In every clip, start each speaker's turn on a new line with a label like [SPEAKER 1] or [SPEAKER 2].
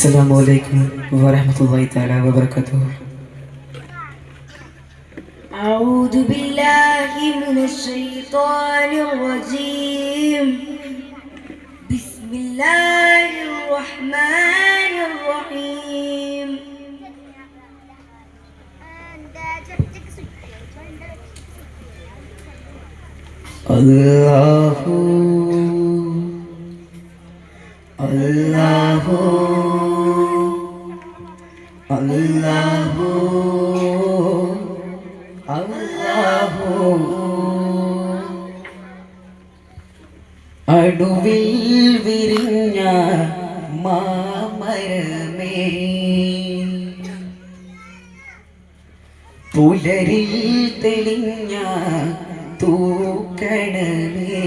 [SPEAKER 1] Assalamualaikum warahmatullahi taala wabarakatuh.
[SPEAKER 2] أعوذ بالله من الشيطان الرجيم. بسم الله الرحمن الرحيم.
[SPEAKER 1] Allahu Allahu Allahu Allahu അടുവിൽ വിരിഞ്ഞ മാമരമേ പുലരിൽ തെളിഞ്ഞ തൂക്കണമേ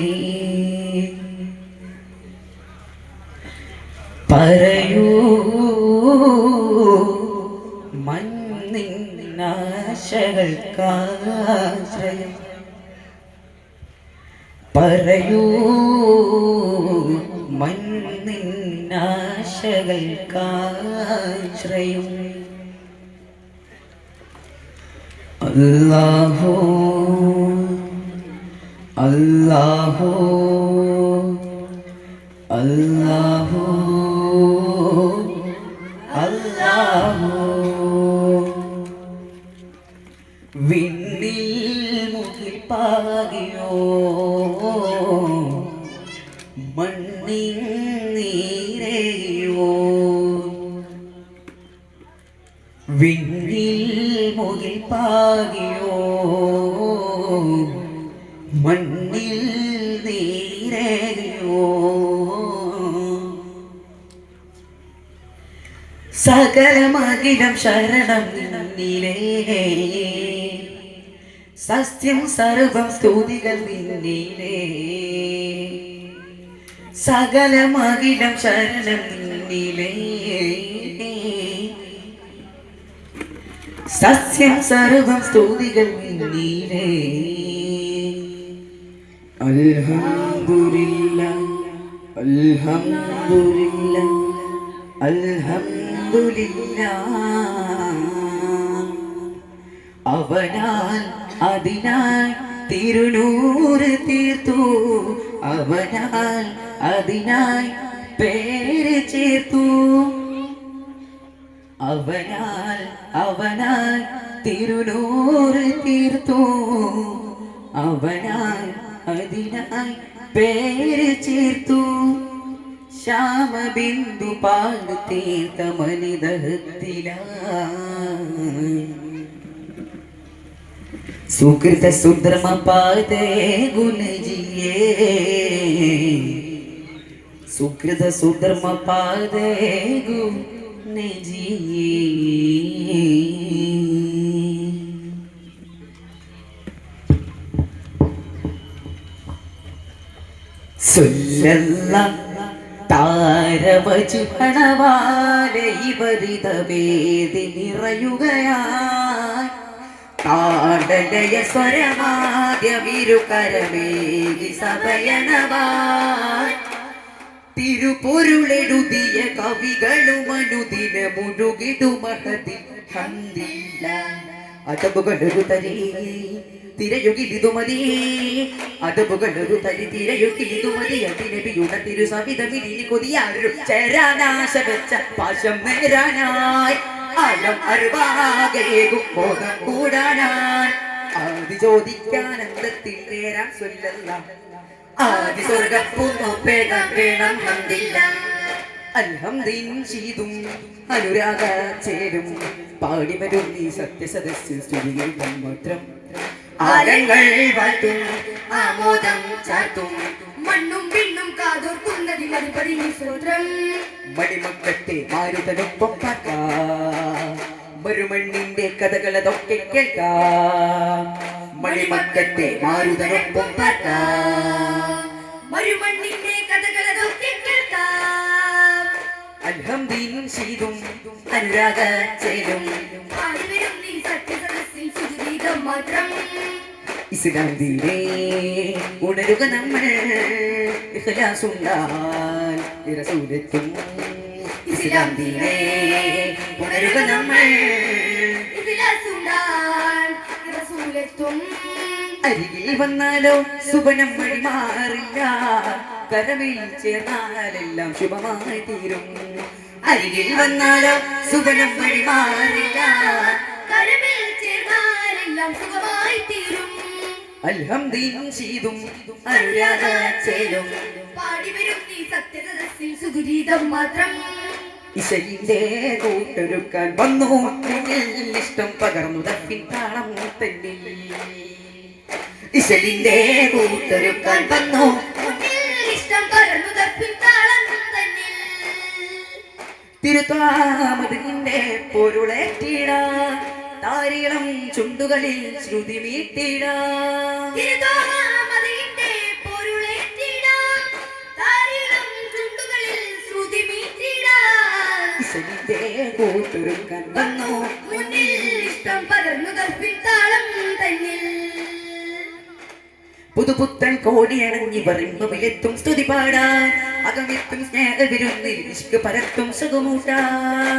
[SPEAKER 1] പറയൂ മണ്ണിനാശകൾക്കാശ്രയം പറയൂ മണ്ണിനാശകൾക്കാശ്രയം അല്ലാഹു അല്ലാഹു അല്ലാഹു അല്ലാഹു വിണ്ണിൽ മുകിൽപ്പാകിയോ മണ്ണിൻ നീരയോ വിണ്ണിൽ മുകിൽപ്പാകിയോ മണ്ണിൽ നീരയോ സകലമകിലം ശരണം നിന്നിലേ സസ്യം സർവം സ്തുതികൾ നിന്നിലേ സകലമകിലം ശരണം നിന്നിലേ സസ്യം സർവം സ്തുതികൾ നിന്നിലേ അൽഹംദുലില്ലാഹ് അൽഹംദുലില്ലാഹ് അൽഹംദുലില്ലാഹ് അവനാൽ അതിനായി തിരുനൂറ് തീർത്തു അവനാൽ അതിനായി പേര് ചേർത്തു അവനാൽ തിരുനൂറ് തീർത്തു അവനാൽ അതിനായി പേര് ചേർത്തു ശ്യാമബിന്ദു പാട് തീർത്ത മനിദഹത്തിലായി സുകൃത സുദ്രമ പാദേ ഗുണജിയേ സുകൃത സുദ്രമ പാദേ ഗുണജിയേ സുല്ലല്ലാഹ് താരവചു പണവാലെ ഇവരിത വേദി നിറയുകയായി താടലയ സ്വരമാദ്യ വിരുകരമേകി സഭയനവായി തിരുപൊരുളെഴുതിയ കവികളും അനുദിന മുഴുകിടുമഹതി ഹന്ദില്ല അതബുകളൊരു തരീ തിരയുകിലിതുമതി അതബുകളൊരു തരി തിരയുകിലിതുമതി അതിനബിയുടെ തിരുസവിധമിനി കൊതിയാരൊരു ചേരാനാശ വെച്ച പാശം നേരാനായി അലം അറിവാകേകും ബോധം കൂടാനായി ആദി ചോദിക്കാൻ അന്തത്തിൽ നേരാൻ ചൊല്ലല്ല ആദി സ്വർഗപ്പൂപ്പേകാൻ വേണം ഹന്ദില്ല അൽഹംദിൻ ചെയ്തും അനുരാഗ ചേരും പാടി വരും നീ സത്യസദസ്യ സ്തുതികൾ മാത്രം ആലങ്ങൾ വാഴ്ത്തും ആമോദം ചാർത്തും
[SPEAKER 2] മണ്ണും പിണ്ണും കാതോർക്കുന്നതിൽ മറുപടി സ്വത്രം
[SPEAKER 1] മടിമക്കത്തെ മാരുതനൊപ്പം പാർക്കാം മരുമണ്ണിന്റെ കഥകളതൊക്കെ കേൾക്കാം മണിമക്കത്തെ മാരുതനൊപ്പം പാർക്കാം
[SPEAKER 2] മരുമണ്ണിന്റെ കഥകളതൊക്കെ കേൾക്കാം
[SPEAKER 1] അൽഹംദീൻ ചെയ്തും അനുരാഗ ചേരും
[SPEAKER 2] പാടിവരും നീ സത്യസദസ്സിൽ സുഗീതം മാത്രം
[SPEAKER 1] ഇസ്ലാം ദീനേ ഉണരുക നമ്മൾ ഇഖ്ലാസുണ്ടാൽ റസൂലെത്തും ഇസ്ലാം ദീനേ ഉണരുക നമ്മൾ
[SPEAKER 2] ഇതിലാസുണ്ടാൻ റസൂലെത്തും
[SPEAKER 1] അരികിൽ വന്നാലോ സുബനം വഴി മാറില്ല കരമിൽ ചേർന്നാലെല്ലാം ശുഭമായി തീരും അരികിൽ വന്നാലോ സുബനം വഴി മാറില്ല
[SPEAKER 2] കരമിൽ ചേർന്നാലെല്ലാം സുഖമായി തീരും
[SPEAKER 1] അൽഹംദീനും ശീതും അനുരാഗാച്ചേലും
[SPEAKER 2] പാടി വരും നീ സത്യസദസ്സിൽ സുഗീതം മാത്രം
[SPEAKER 1] ഇശയിന്റെ കൂട്ടൊരുക്കാൻ വന്നു മുന്നിൽ ഇഷ്ടം പകർന്നു തപ്പിൻ താളം തന്നിൽ ഇശലിന്റെ കൂട്ടൊരുക്കാൻ വന്നു
[SPEAKER 2] മുന്നിൽ ഇഷ്ടം പകർന്നു തപ്പിൻ താളം തന്നിൽ
[SPEAKER 1] തിരുത്താമതിന്റെ പൊരുളേറ്റിടാ താരിളം ചുണ്ടുകളിൽ ശ്രുതി മീട്ടിടാ
[SPEAKER 2] തിരുതോമതിന്റെ പൊരുളേറ്റിടാം താരിളം ചുണ്ടുകളിൽ ശ്രുതി മീട്ടിടാം
[SPEAKER 1] ഇശലിന്റെ കൂട്ടൊരുക്കാൻ വന്നു
[SPEAKER 2] മുന്നിൽ ഇഷ്ടം പകർന്നു തപ്പിൻ താളം തന്നിൽ
[SPEAKER 1] പുതുപുത്തൻ കോടിയണങ്ങി വരുമ്പവിലെത്തും സ്തുതി പാടാൻ അകമെത്തും സ്നേഹവിരുന്നിൽ ഇഷ്ക് പരത്തും സുഖമൂട്ടാൻ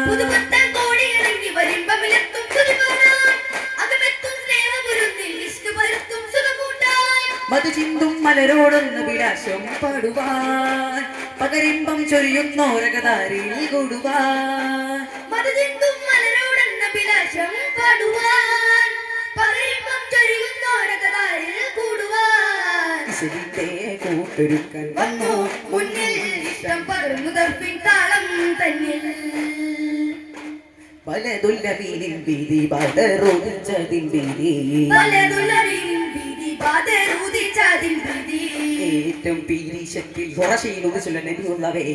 [SPEAKER 2] പുതുപുത്തൻ കോടിയിറങ്ങി വരുമ്പമിലെത്തും തുതിപാടാൻ അകമെത്തും സ്നേഹമുരുന്നിൽ ഇഷ്ക് പരത്തും സുഖകൂട്ടാൻ
[SPEAKER 1] മധുചിന്തും മലരോടൊന്ന വിലാസം പാടുവാൻ പകരിമ്പം ചൊരിയുന്നോരകതാരിൽ കൊടുവാൻ
[SPEAKER 2] മധുചിന്തും മലരോടെന്ന അഭിലാഷം പാടുവാൻ പകരിമ്പം ചൊരിയുന്നോരകതാരിൽ കൂടുവാൻ
[SPEAKER 1] ഇശലിന്റെ കൂട്ടൊരുക്കാൻ
[SPEAKER 2] വന്നു മുന്നിൽ ഇഷ്ടം പകർന്നു തപ്പിൻ താളം തന്നിൽ
[SPEAKER 1] പലതുല്ലവീനിൻ വീതി പടറുതിച്ചതിൻ വീതി
[SPEAKER 2] പലതുള്ളവീനും ഭീതി പാതരൂതിച്ചതിൻ ഭീതി
[SPEAKER 1] ഏറ്റം പീരിശക്തി ഹൊറശീലുദിച്ചുള്ള നബിയുള്ളവേ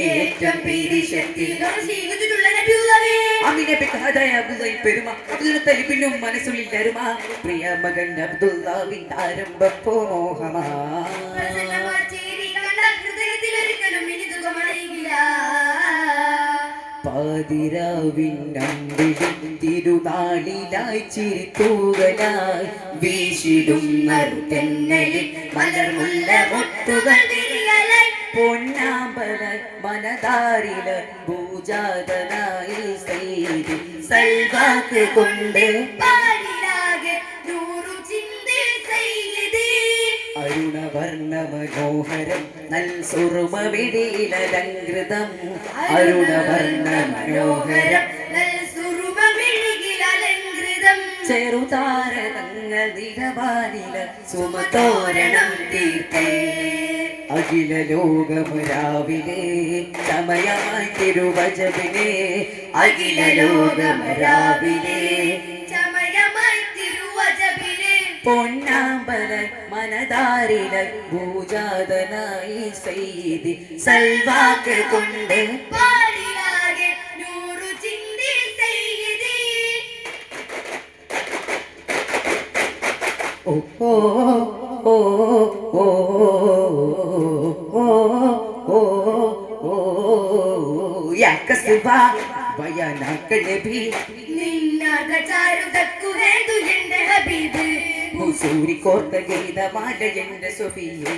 [SPEAKER 2] ഏറ്റം പീരിശക്തി ജീവിതത്തിലുള്ള നബിയുള്ളവേ
[SPEAKER 1] അമിനെ പെക്കാതായ അബ്ദുൽ പെരുമ അബ്ദുൽ തലിബിനും മനസ്സുള്ളിൽ അരുമ പ്രിയ മകൻ അബ്ദുല്ലാവിൻ ആരംഭപ്പോ മോഹമാ
[SPEAKER 2] പ്രസന്നമാച്ചേരി കണ്ടാൽ ഹൃദയത്തിലൊരിക്കലും ഇനി ദുഃഖമണയുകില്ല
[SPEAKER 1] പാതിരാവിൻ അമ്പിളിൻ തിരുനാളിലായി ചിരിത്തൂകലായി വീശിടും നറുതെന്നലിൽ മലർമുല്ല മുട്ടുകൾ
[SPEAKER 2] വിരിയലായി
[SPEAKER 1] പൊന്നാമ്പലായി മനതാരില പൂജാതനായി സൈതി സൽവാക്ക് കൊണ്ട്
[SPEAKER 2] പാരിലാകെ നൂറു ചിന്തിൽ സയ്യിദി
[SPEAKER 1] അരുണവർണ്ണ മനോഹരം നൽ സുറുമ വിടിയിലലങ്കൃതം അരുണവർണ്ണ മനോഹരം
[SPEAKER 2] നൽ സുറുമ വിഴികിലലങ്കൃതം
[SPEAKER 1] ചെറുതാരകങ്ങൾ നിലവാനില സുമതോരണം തീർത്തേ അഖില ലോകമരാവിലെ സമയമായി തിരുവചവിനെ അഖില ലോകമരാവിലെ
[SPEAKER 2] ചമയമായി തിരുവചബിലെ
[SPEAKER 1] പൊന്നാമ്പല മനതാരില ഭൂജാതനായി സൈതി സൽവാക്ക് കൊണ്ട്
[SPEAKER 2] പാരിലാകെ നൂറു ചിന്തിൽ സയ്യിദി
[SPEAKER 1] ഓ ഓ ഓ ഓ ഓ ഓ യാ കസ്ബാ ബയാനക നബി
[SPEAKER 2] നിന്നാക ചാരുതക്കു ഹേതു എന്റെ ഹബീബ്
[SPEAKER 1] ഹുസൂരി കോർത്ത ഗീതമാല എന്റെ സൊഫിയേ